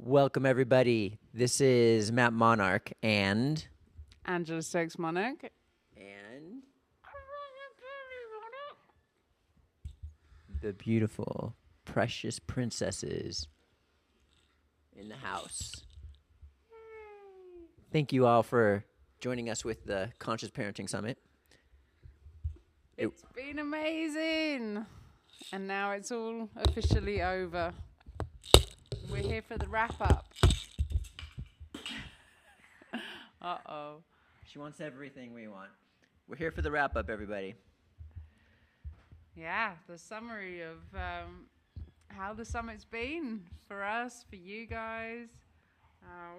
Welcome, everybody. This is Matt Monarch and Angela Stokes Monarch. and the beautiful, precious princesses in the house. Thank you all for joining us with the Conscious Parenting Summit. It's been amazing. And now it's all officially over. We're here for the wrap up. Uh-oh. She wants everything we want. We're here for the wrap up, everybody. Yeah, the summary of how the summit's been for us, for you guys.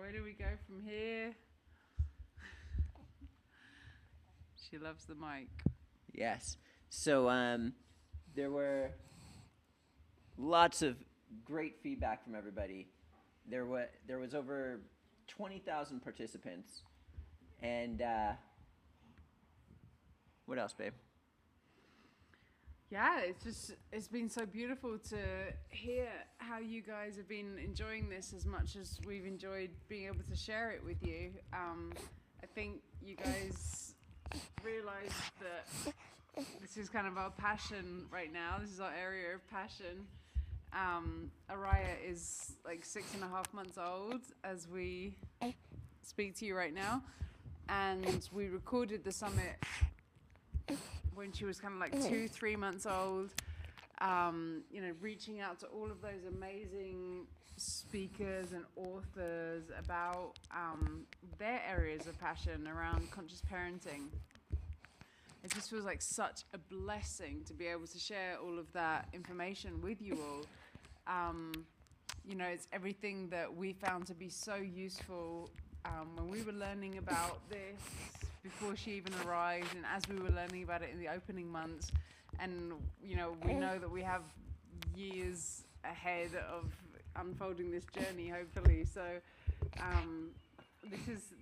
Where do we go from here? She loves the mic. Yes. So there were lots of great feedback from everybody. There was over 20,000 participants, and what else, babe? Yeah, it's been so beautiful to hear how you guys have been enjoying this as much as we've enjoyed being able to share it with you. I think you guys realize that this is kind of our passion right now. This is our area of passion. Araya is like 6.5 months old as we speak to you right now. And we recorded the summit when she was kind of like 2-3 months old, reaching out to all of those amazing speakers and authors about their areas of passion around conscious parenting. It just feels like such a blessing to be able to share all of that information with you all. It's everything that we found to be so useful when we were learning about this before she even arrived, and as we were learning about it in the opening months. And we know that we have years ahead of unfolding this journey, hopefully. So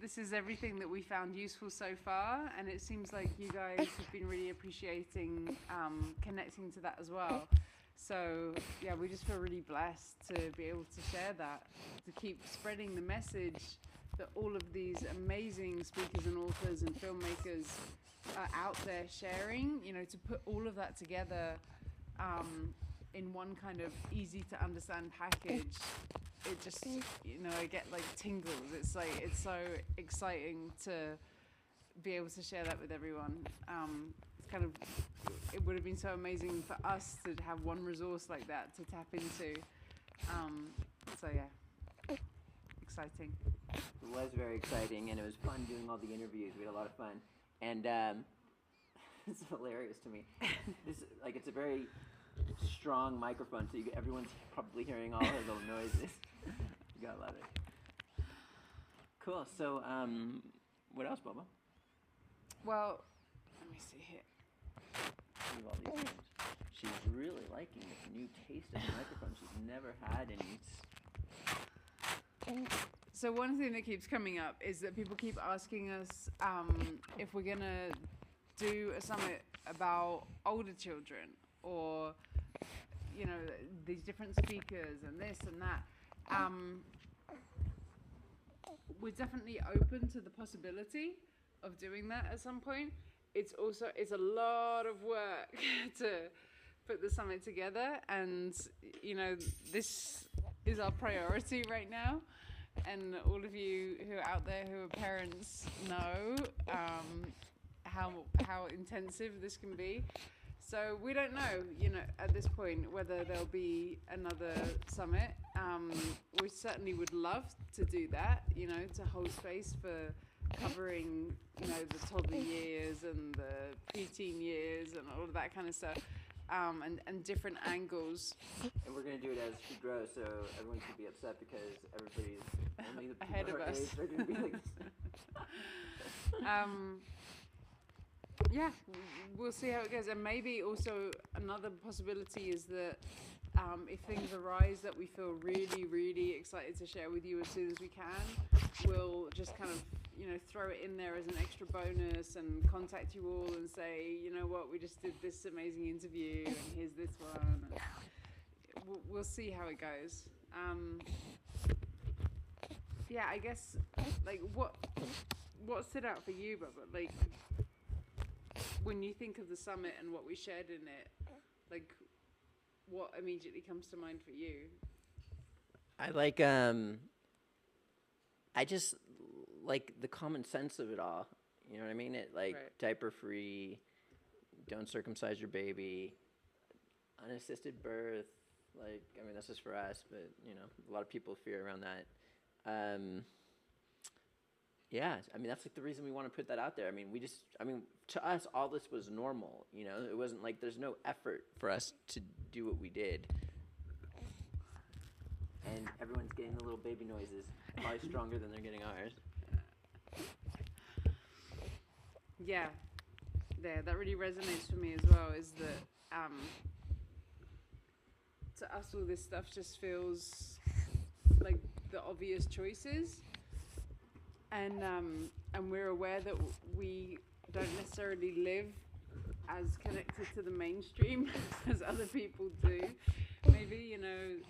this is everything that we found useful so far, and it seems like you guys have been really appreciating connecting to that as well. So yeah, we just feel really blessed to be able to share that, to keep spreading the message that all of these amazing speakers and authors and filmmakers are out there sharing, to put all of that together in one kind of easy to understand package. It just, I get like tingles. It's so exciting to be able to share that with everyone. It would have been so amazing for us to have one resource like that to tap into. So yeah, exciting. It was very exciting, and it was fun doing all the interviews. We had a lot of fun, and it's hilarious to me. It's a very strong microphone, so everyone's probably hearing all her little noises. You gotta love it. Cool. So, what else, Bubba? Well, let me see here. Leave all these things. She's really liking this new taste of the microphone. She's never had any. So one thing that keeps coming up is that people keep asking us if we're gonna do a summit about older children, or these different speakers and this and that. We're definitely open to the possibility of doing that at some point. It's a lot of work to put the summit together, and this is our priority right now. And all of you who are out there who are parents know how intensive this can be. So we don't know, at this point, whether there'll be another summit. We certainly would love to do that, to hold space for covering, the toddler years and the preteen years and all of that kind of stuff, and different angles. And we're going to do it as she grows, so everyone should be upset because everybody's only the ahead of us. They're going to be like yeah, we'll see how it goes. And maybe also another possibility is that if things arise that we feel really, really excited to share with you as soon as we can, we'll just kind of, throw it in there as an extra bonus and contact you all and say, what, we just did this amazing interview and here's this one. And we'll see how it goes. yeah, I guess, like, what stood out for you, Bubba? Like, when you think of the summit and what we shared in it, like, what immediately comes to mind for you? I just like the common sense of it all. You know what I mean? It like Right. diaper free, don't circumcise your baby, unassisted birth. Like, I mean, that's just for us, but you know, a lot of people fear around that. Yeah, I mean, that's like the reason we want to put that out there. I mean, to us, all this was normal. You know, it wasn't like there's no effort for us to do what we did. And everyone's getting the little baby noises, probably stronger than they're getting ours. Yeah, that really resonates for me as well. Is that to us all this stuff just feels like the obvious choices, and we're aware that we don't necessarily live as connected to the mainstream as other people do. Maybe, you know,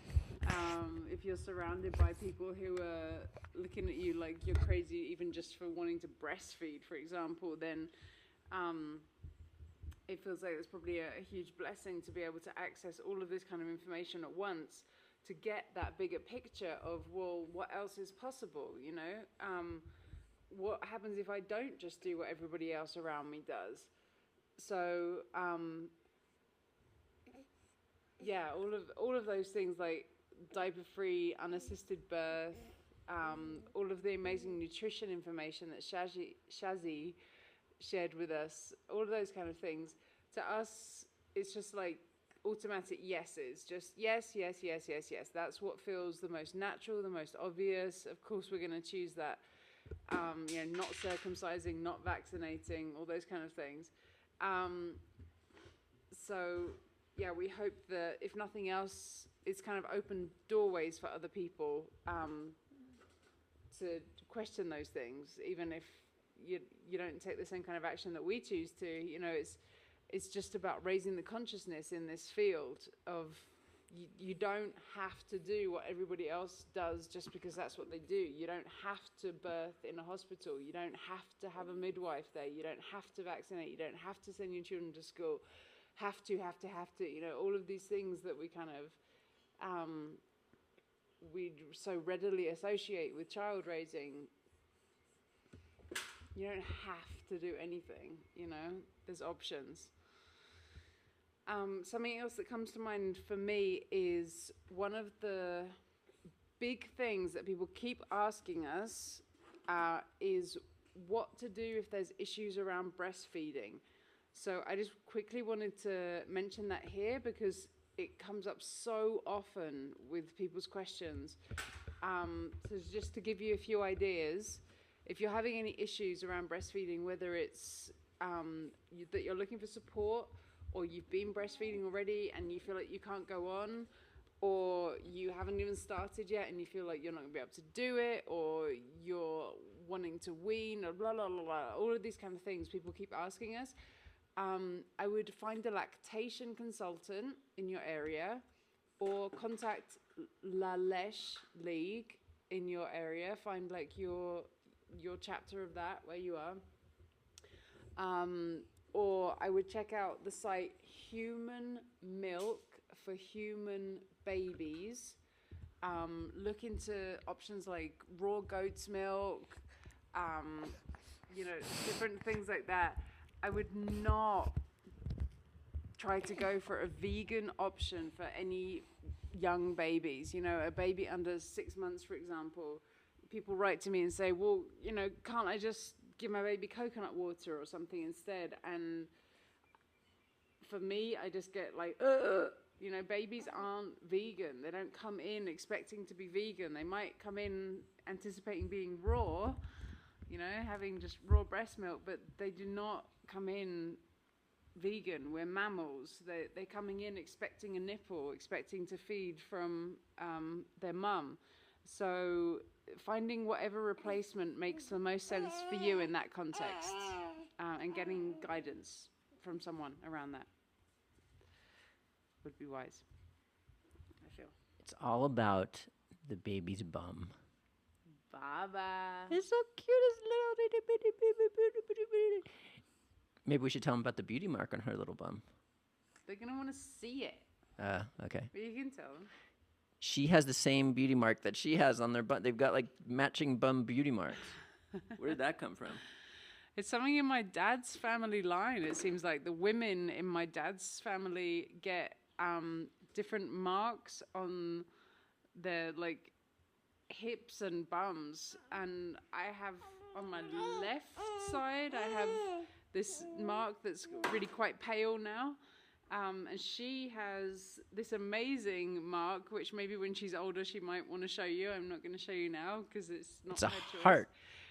if you're surrounded by people who are looking at you like you're crazy, even just for wanting to breastfeed, for example, then it feels like it's probably a huge blessing to be able to access all of this kind of information at once, to get that bigger picture of, well, what else is possible, you know? What happens if I don't just do what everybody else around me does? So, yeah, all of those things, like diaper-free, unassisted birth, all of the amazing nutrition information that Shazzy shared with us, all of those kind of things, to us, it's just like automatic yeses, just yes, yes, yes, yes, yes. That's what feels the most natural, the most obvious. Of course, we're going to choose that, you know, not circumcising, not vaccinating, all those kind of things. So, yeah, we hope that, if nothing else, it's kind of opened doorways for other people to question those things, even if you don't take the same kind of action that we choose to. You know, it's just about raising the consciousness in this field of you don't have to do what everybody else does just because that's what they do. You don't have to birth in a hospital. You don't have to have a midwife there. You don't have to vaccinate. You don't have to send your children to school. Have to, you know, all of these things that we kind of, we so readily associate with child raising. You don't have to do anything, you know, there's options. Something else that comes to mind for me is one of the big things that people keep asking us is what to do if there's issues around breastfeeding. So I just quickly wanted to mention that here because it comes up so often with people's questions. So just to give you a few ideas, if you're having any issues around breastfeeding, whether it's that you're looking for support, or you've been breastfeeding already and you feel like you can't go on, or you haven't even started yet and you feel like you're not going to be able to do it, or you're wanting to wean, or blah, blah, blah, blah, all of these kind of things people keep asking us, I would find a lactation consultant in your area, or contact La Leche League in your area. Find like your chapter of that where you are. Or I would check out the site Human Milk for Human Babies. Look into options like raw goat's milk, you know, different things like that. I would not try to go for a vegan option for any young babies. You know, a baby under 6 months, for example. People write to me and say, well, you know, can't I just give my baby coconut water or something instead? And for me, I just get like, you know, babies aren't vegan. They don't come in expecting to be vegan. They might come in anticipating being raw, you know, having just raw breast milk, but they do not come in vegan. We're mammals. They're coming in expecting a nipple, expecting to feed from their mum. So finding whatever replacement makes the most sense for you in that context, and getting guidance from someone around that would be wise, I feel. It's all about the baby's bum. Bum. Baba. It's so cute. It's little itty bitty bitty. Maybe we should tell them about the beauty mark on her little bum. They're gonna want to see it. Okay. But you can tell them. She has the same beauty mark that she has on their butt. They've got like matching bum beauty marks. Where did that come from? It's something in my dad's family line. It seems like the women in my dad's family get different marks on their like hips and bums, and I have on my left side I have this mark that's really quite pale now, and she has this amazing mark which maybe when she's older she might want to show you. I'm not going to show you now because it's not It's a her choice. heart.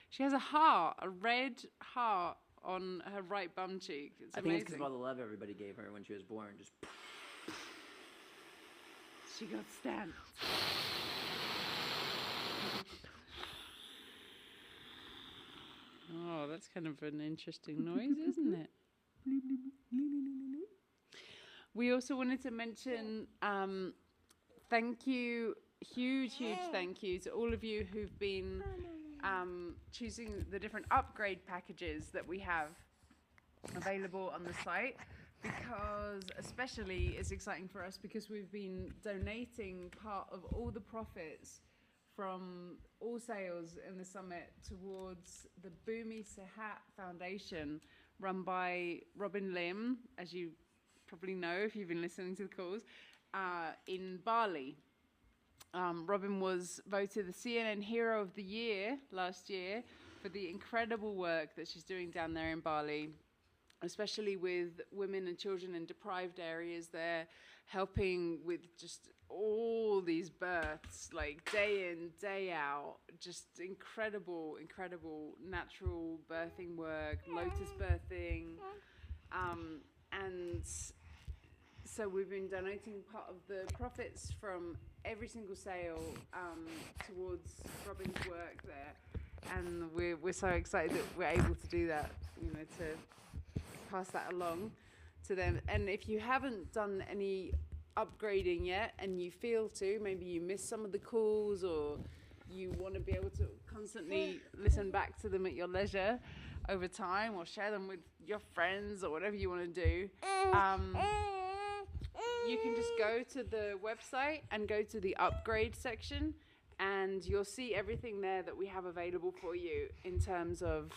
She has a heart, a red heart on her right bum cheek. It's I think amazing. it's because of all the love everybody gave her when she was born. Just She got stamped. Oh, that's kind of an interesting noise, isn't it? We also wanted to mention thank you, huge thank you to all of you who've been choosing the different upgrade packages that we have available on the site, because especially it's exciting for us because we've been donating part of all the profits from all sales in the summit towards the Bhumi Sehat Foundation, run by Robin Lim, as you probably know if you've been listening to the calls, in Bali. Robin was voted the CNN Hero of the Year last year for the incredible work that she's doing down there in Bali, especially with women and children in deprived areas there, helping with just all these births, like day in, day out, just incredible natural birthing work, lotus birthing, and so we've been donating part of the profits from every single sale towards Robin's work there, and we're so excited that we're able to do that, to pass that along to them. And if you haven't done any upgrading yet and you feel to, maybe you missed some of the calls or you want to be able to constantly listen back to them at your leisure over time, or share them with your friends or whatever you want to do, you can just go to the website and go to the upgrade section, and you'll see everything there that we have available for you in terms of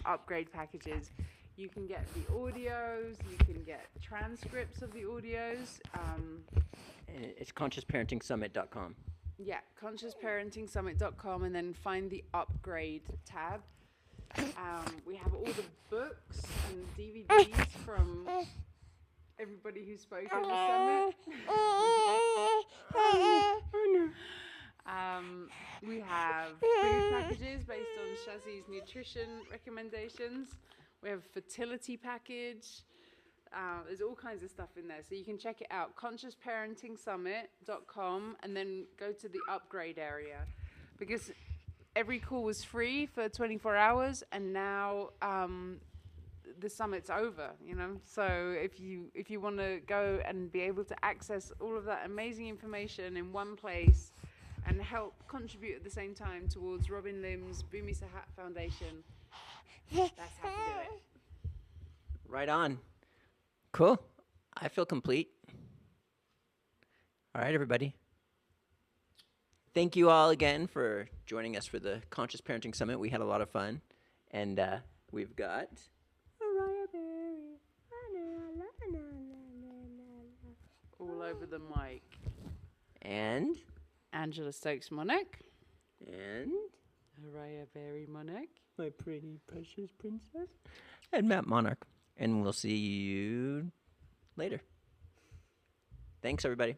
upgrade packages. You can get the audios, you can get transcripts of the audios. it's consciousparentingsummit.com. Yeah, consciousparentingsummit.com, and then find the upgrade tab. We have all the books and DVDs from everybody who spoke at the summit. We have food packages based on Shazzy's nutrition recommendations. We have a fertility package. There's all kinds of stuff in there. So you can check it out, consciousparentingsummit.com, and then go to the upgrade area. Because every call was free for 24 hours, and now the summit's over, So if you want to go and be able to access all of that amazing information in one place and help contribute at the same time towards Robin Lim's Bhumi Sehat Foundation, that's how to do it. Right on. Cool. I feel complete. All right, everybody. Thank you all again for joining us for the Conscious Parenting Summit. We had a lot of fun. And we've got Mariah Berry. All over the mic. And Angela Stokes-Monarch. And Araya Berry Monarch. my pretty, precious princess. And Matt Monarch. And we'll see you later. Thanks, everybody.